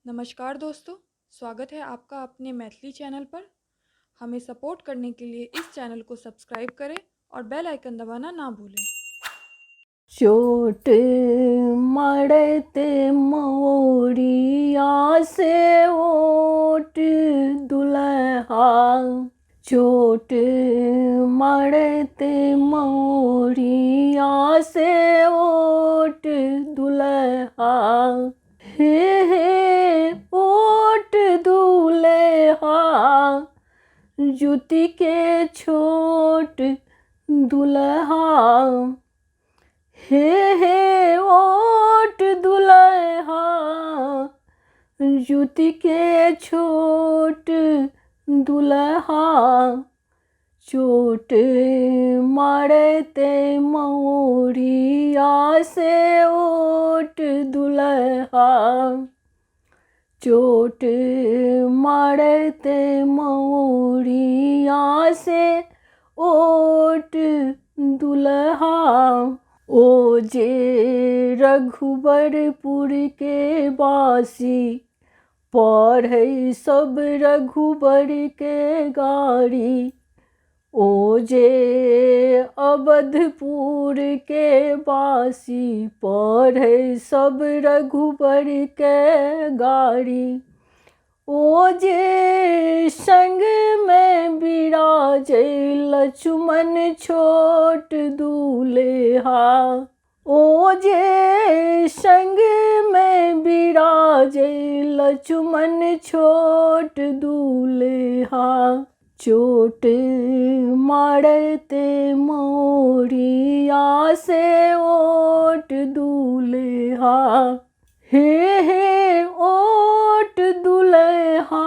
नमस्कार दोस्तों, स्वागत है आपका अपने मैथिली चैनल पर। हमें सपोर्ट करने के लिए इस चैनल को सब्सक्राइब करें और बेल आइकन दबाना ना भूलें। चोट मरते मोरिया से ओट दुल्हा। चोट मरते मोरिया से ओट दुल्हा। हे ओट दुल्हा जुती के छोट दुल्हा। हे ओट दुल्हा जुती के छोट दुल्हा। चोट मारते मोरिया से ओट दुल्हा। चोट मारते मोरिया से ओट दुल्हा। ओ जे रघुबरपुर के बासी पढ़ै सब रघुबर के गारी। ओ जे अवधपुर के बासी पढ़ै सब रघुबर के गारी। ओ जे संग में बिराजे लक्ष्मण छोट दुल्हा। ओ जे संग में बिराजे लक्ष्मण छोट दुल्हा। चोट मारते मोरिया से ओट दुल्हा। हे ओट दुल्हा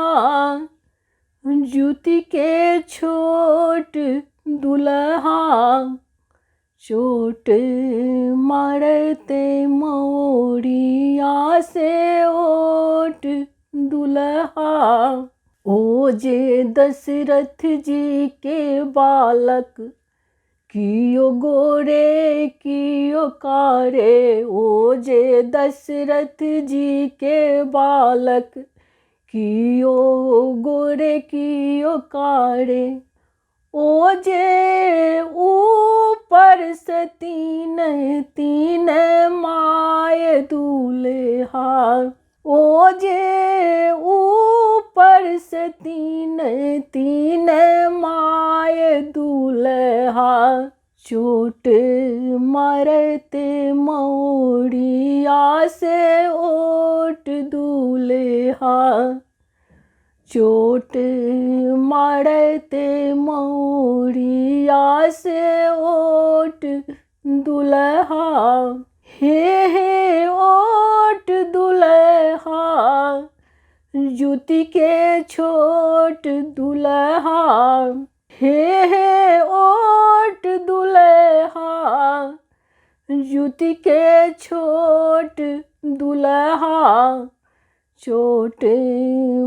जुती के छोट दुल्हा। चोट मारते मोरिया से ओट दुल्हा। ओ जे दशरथ जी के बालक कियो गोरे कियो कारे। ओ जे दशरथ जी के बालक कियो गोरे कियो कारे। ओ जे ऊपर से तीन तीन माय दुल्हा। ओ जे ऊपर से तीन तीन माय दुल्हा। चोट मारते मोरिया से ओट दुल्हा। चोट मारते मोरिया से ओट दुल्हा। हे ओट दुल्हा जुती के छोट दुल्हा। हे ओट दुल्हा जुती के छोट दुल्हा। चोट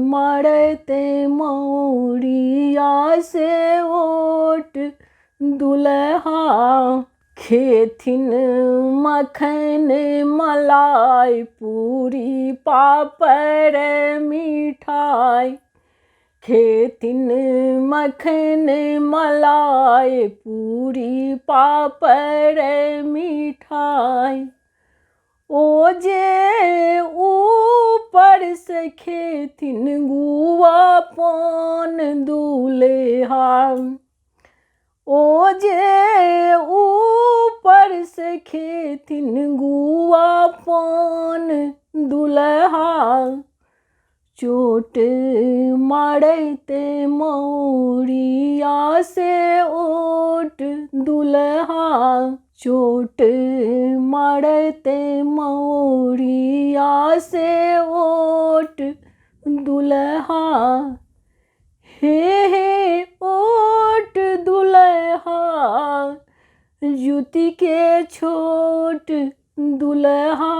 मारते मोरिया से ओट दुल्हा। खेथिन मखन मलाई पूरी पापड़ मिठाई। खेथिन मखन मलाई पूरी पापड़ मिठाई। ओ जे ऊपर से खेथिन गुआ पान दुल्हा। ओ जे ऊपर से खेथिन गुआ पान दुल्हा। चोट मारते मोरिया से ओट दुल्हा। चोट मारते मोरिया से ओट दुल्हा। हे ओट दुल्हा जुती के छोट दुल्हा।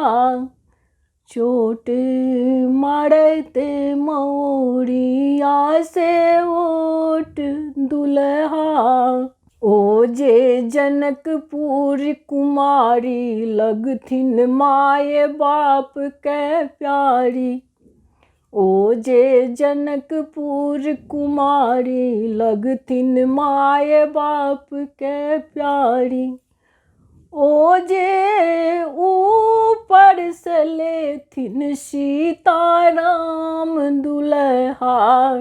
चोट मारते मोरिया से ओट दुल्हा। ओ जे जनकपुर कुमारी लगथिन माय बाप के प्यारी। ओ जे जनकपुर कुमारी, लगथिन माय बाप के प्यारी। ओ जे ऊपर से लेथिन सीताराम दुल्हा,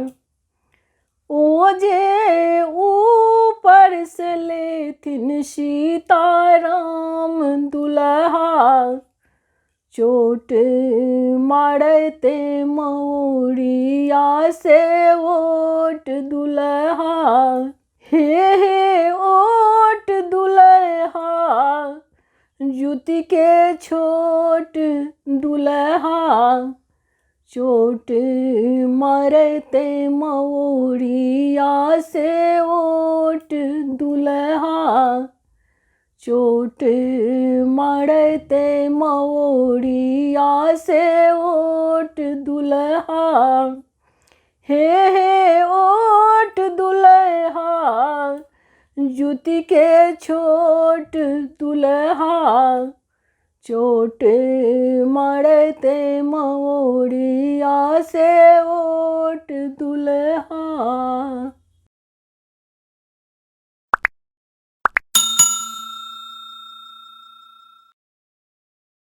ओ जे ऊपर से लेथिन सीताराम दुल्हा, चोट मारते मौरिया से ओट दुल्हा। हे ओट दुल्हा, जुति के छोट दुल्हा, चोट मारते मौरिया से ओट दुल्हा, चोट मारते मौरिया से ओट दुल्हा। हे ओट दुल्हा, जुति के छोट दुल्हा, चोट